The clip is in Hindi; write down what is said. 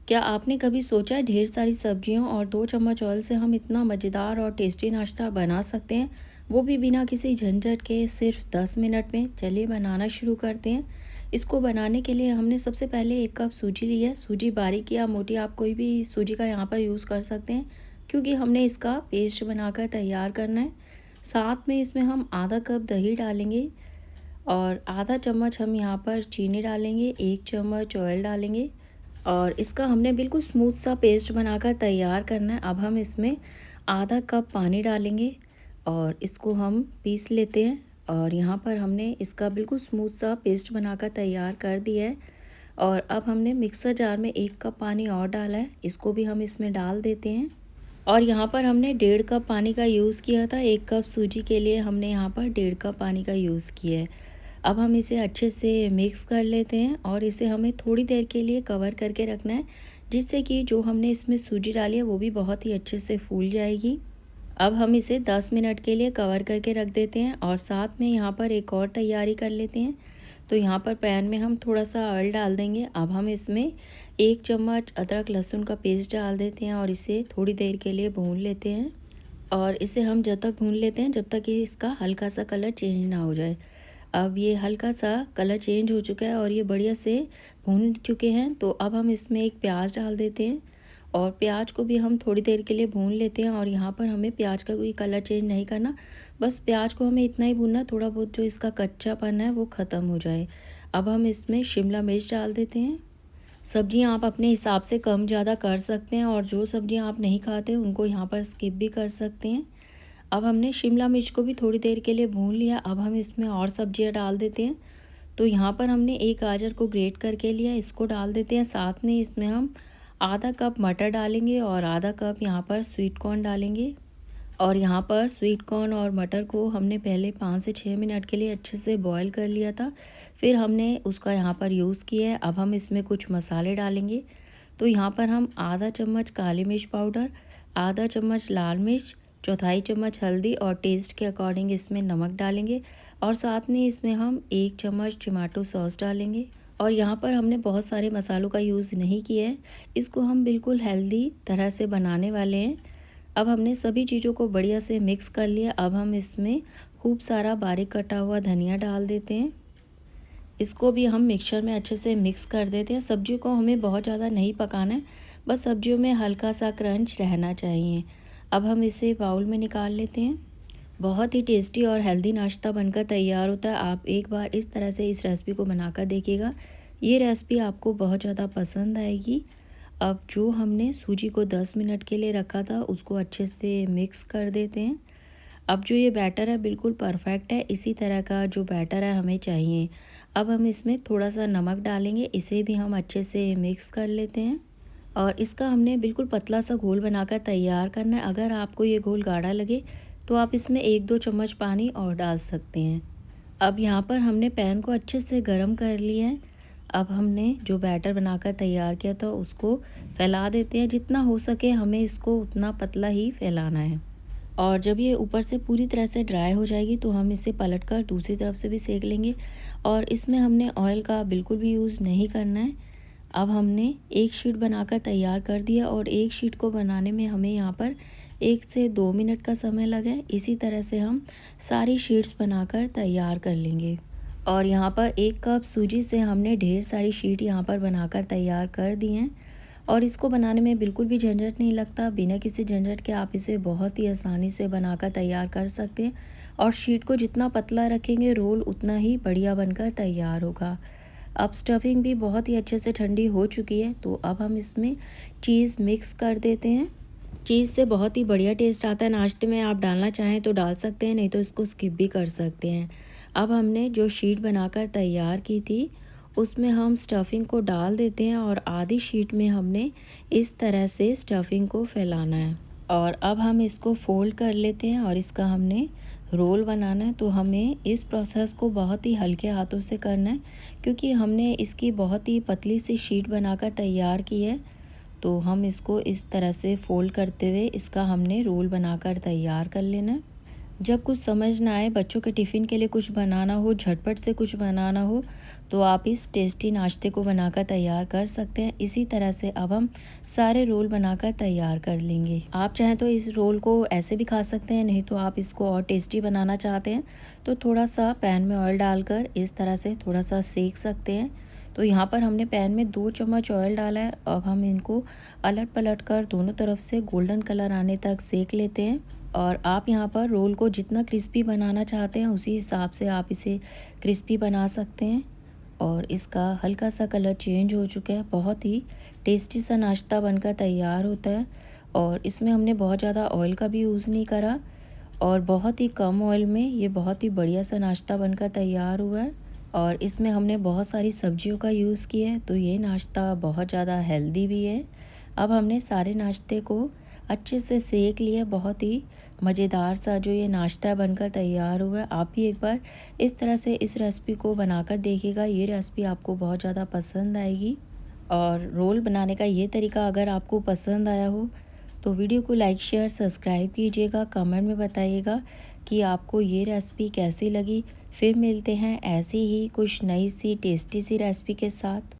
क्या आपने कभी सोचा है ढेर सारी सब्जियों और 2 चम्मच ऑयल से हम इतना मज़ेदार और टेस्टी नाश्ता बना सकते हैं, वो भी बिना किसी झंझट के सिर्फ 10 मिनट में। चलिए बनाना शुरू करते हैं। इसको बनाने के लिए हमने सबसे पहले 1 कप सूजी ली है। सूजी बारीक या मोटी आप कोई भी सूजी का यहाँ पर यूज़ कर सकते हैं, क्योंकि हमने इसका पेस्ट बनाकर तैयार करना है। साथ में इसमें हम आधा कप दही डालेंगे और आधा चम्मच हम यहाँ पर चीनी डालेंगे, 1 चम्मच ऑयल डालेंगे और इसका हमने बिल्कुल स्मूथ सा पेस्ट बनाकर तैयार करना है। अब हम इसमें आधा कप पानी डालेंगे और इसको हम पीस लेते हैं। और यहाँ पर हमने इसका बिल्कुल स्मूथ सा पेस्ट बनाकर तैयार कर दिया है। और अब हमने मिक्सर जार में 1 कप पानी और डाला है, इसको भी हम इसमें डाल देते हैं। और यहाँ पर हमने 1.5 कप पानी का यूज़ किया था। 1 कप सूजी के लिए हमने यहाँ पर 1.5 कप पानी का यूज़ किया है। अब हम इसे अच्छे से मिक्स कर लेते हैं और इसे हमें थोड़ी देर के लिए कवर करके रखना है, जिससे कि जो हमने इसमें सूजी डाली है वो भी बहुत ही अच्छे से फूल जाएगी। अब हम इसे 10 मिनट के लिए कवर करके रख देते हैं और साथ में यहाँ पर एक और तैयारी कर लेते हैं। तो यहाँ पर पैन में हम थोड़ा सा ऑयल डाल देंगे। अब हम इसमें 1 चम्मच अदरक लहसुन का पेस्ट डाल देते हैं और इसे थोड़ी देर के लिए भून लेते हैं। और इसे हम जब तक भून लेते हैं जब तक कि इसका हल्का सा कलर चेंज ना हो जाए। अब ये हल्का सा कलर चेंज हो चुका है और ये बढ़िया से भून चुके हैं। तो अब हम इसमें एक प्याज डाल देते हैं और प्याज को भी हम थोड़ी देर के लिए भून लेते हैं। और यहाँ पर हमें प्याज का कोई कलर चेंज नहीं करना, बस प्याज को हमें इतना ही भूनना, थोड़ा बहुत जो इसका कच्चापन है वो ख़त्म हो जाए। अब हम इसमें शिमला मिर्च डाल देते हैं। सब्जियां आप अपने हिसाब से कम ज़्यादा कर सकते हैं और जो सब्जियां आप नहीं खाते उनको यहाँ पर स्किप भी कर सकते हैं। अब हमने शिमला मिर्च को भी थोड़ी देर के लिए भून लिया। अब हम इसमें और सब्जियां डाल देते हैं। तो यहाँ पर हमने एक गाजर को ग्रेट करके लिया, इसको डाल देते हैं। साथ में इसमें हम आधा कप मटर डालेंगे और आधा कप यहाँ पर स्वीट कॉर्न डालेंगे। और यहाँ पर स्वीट कॉर्न और मटर को हमने पहले 5 से 6 मिनट के लिए अच्छे से बॉईल कर लिया था, फिर हमने उसका यहाँ पर यूज़ किया है। अब हम इसमें कुछ मसाले डालेंगे। तो यहाँ पर हम आधा चम्मच काली मिर्च पाउडर, आधा चम्मच लाल मिर्च, चौथाई चम्मच हल्दी और टेस्ट के अकॉर्डिंग इसमें नमक डालेंगे। और साथ में इसमें हम 1 चम्मच टमाटो सॉस डालेंगे। और यहाँ पर हमने बहुत सारे मसालों का यूज़ नहीं किया है, इसको हम बिल्कुल हेल्दी तरह से बनाने वाले हैं। अब हमने सभी चीज़ों को बढ़िया से मिक्स कर लिया। अब हम इसमें खूब सारा बारीक कटा हुआ धनिया डाल देते हैं, इसको भी हम मिक्सचर में अच्छे से मिक्स कर देते हैं। सब्जियों को हमें बहुत ज़्यादा नहीं पकाना है, बस सब्जियों में हल्का सा क्रंच रहना चाहिए। अब हम इसे बाउल में निकाल लेते हैं। बहुत ही टेस्टी और हेल्दी नाश्ता बनकर तैयार होता है। आप एक बार इस तरह से इस रेसिपी को बनाकर देखिएगा, ये रेसिपी आपको बहुत ज़्यादा पसंद आएगी। अब जो हमने सूजी को 10 मिनट के लिए रखा था उसको अच्छे से मिक्स कर देते हैं। अब जो ये बैटर है बिल्कुल परफेक्ट है, इसी तरह का जो बैटर है हमें चाहिए। अब हम इसमें थोड़ा सा नमक डालेंगे, इसे भी हम अच्छे से मिक्स कर लेते हैं। और इसका हमने बिल्कुल पतला सा घोल बनाकर तैयार करना है। अगर आपको ये घोल गाढ़ा लगे तो आप इसमें 1-2 चम्मच पानी और डाल सकते हैं। अब यहाँ पर हमने पैन को अच्छे से गर्म कर लिया है। अब हमने जो बैटर बनाकर तैयार किया था उसको फैला देते हैं। जितना हो सके हमें इसको उतना पतला ही फैलाना है। और जब ये ऊपर से पूरी तरह से ड्राई हो जाएगी तो हम इसे पलटकर दूसरी तरफ से भी सेक लेंगे। और इसमें हमने ऑयल का बिल्कुल भी यूज़ नहीं करना है। अब हमने एक शीट बनाकर तैयार कर दिया और एक शीट को बनाने में हमें यहाँ पर 1 से 2 मिनट का समय लगा है। इसी तरह से हम सारी शीट्स बनाकर तैयार कर लेंगे। और यहाँ पर 1 कप सूजी से हमने ढेर सारी शीट यहाँ पर बनाकर तैयार कर दी हैं। और इसको बनाने में बिल्कुल भी झंझट नहीं लगता, बिना किसी झंझट के आप इसे बहुत ही आसानी से बनाकर तैयार कर सकते हैं। और शीट को जितना पतला रखेंगे रोल उतना ही बढ़िया बनकर तैयार होगा। अब स्टफिंग भी बहुत ही अच्छे से ठंडी हो चुकी है, तो अब हम इसमें चीज़ मिक्स कर देते हैं। चीज़ से बहुत ही बढ़िया टेस्ट आता है नाश्ते में, आप डालना चाहें तो डाल सकते हैं, नहीं तो इसको स्किप भी कर सकते हैं। अब हमने जो शीट बनाकर तैयार की थी उसमें हम स्टफिंग को डाल देते हैं और आधी शीट में हमने इस तरह से स्टफिंग को फैलाना है। और अब हम इसको फोल्ड कर लेते हैं और इसका हमने रोल बनाना है। तो हमें इस प्रोसेस को बहुत ही हल्के हाथों से करना है, क्योंकि हमने इसकी बहुत ही पतली सी शीट बनाकर तैयार की है। तो हम इसको इस तरह से फोल्ड करते हुए इसका हमने रोल बनाकर तैयार कर लेना है। जब कुछ समझ ना आए, बच्चों के टिफ़िन के लिए कुछ बनाना हो, झटपट से कुछ बनाना हो, तो आप इस टेस्टी नाश्ते को बनाकर तैयार कर सकते हैं। इसी तरह से अब हम सारे रोल बनाकर तैयार कर लेंगे। आप चाहें तो इस रोल को ऐसे भी खा सकते हैं, नहीं तो आप इसको और टेस्टी बनाना चाहते हैं तो थोड़ा-सा पैन में ऑयल डालकर इस तरह से थोड़ा-सा सेंक सकते हैं। तो यहाँ पर हमने पैन में 2 चम्मच ऑयल डाला है। अब हम इनको पलट-पलट कर दोनों तरफ से गोल्डन कलर आने तक सेंक लेते हैं। और आप यहाँ पर रोल को जितना क्रिस्पी बनाना चाहते हैं उसी हिसाब से आप इसे क्रिस्पी बना सकते हैं। और इसका हल्का सा कलर चेंज हो चुका है। बहुत ही टेस्टी सा नाश्ता बनकर तैयार होता है। और इसमें हमने बहुत ज़्यादा ऑयल का भी यूज़ नहीं करा और बहुत ही कम ऑयल में ये बहुत ही बढ़िया सा नाश्ता बनकर तैयार हुआ है। और इसमें हमने बहुत सारी सब्जियों का यूज़ किया है, तो ये नाश्ता बहुत ज़्यादा हेल्दी भी है। अब हमने सारे नाश्ते को अच्छे से सेक लिया। बहुत ही मज़ेदार सा जो ये नाश्ता बनकर तैयार हुआ है। आप भी एक बार इस तरह से इस रेसिपी को बनाकर देखिएगा। ये रेसिपी आपको बहुत ज़्यादा पसंद आएगी। और रोल बनाने का ये तरीका अगर आपको पसंद आया हो तो वीडियो को लाइक शेयर सब्सक्राइब कीजिएगा। कमेंट में बताइएगा कि आपको ये रेसिपी कैसी लगी। फिर मिलते हैं ऐसी ही कुछ नई सी टेस्टी सी रेसिपी के साथ।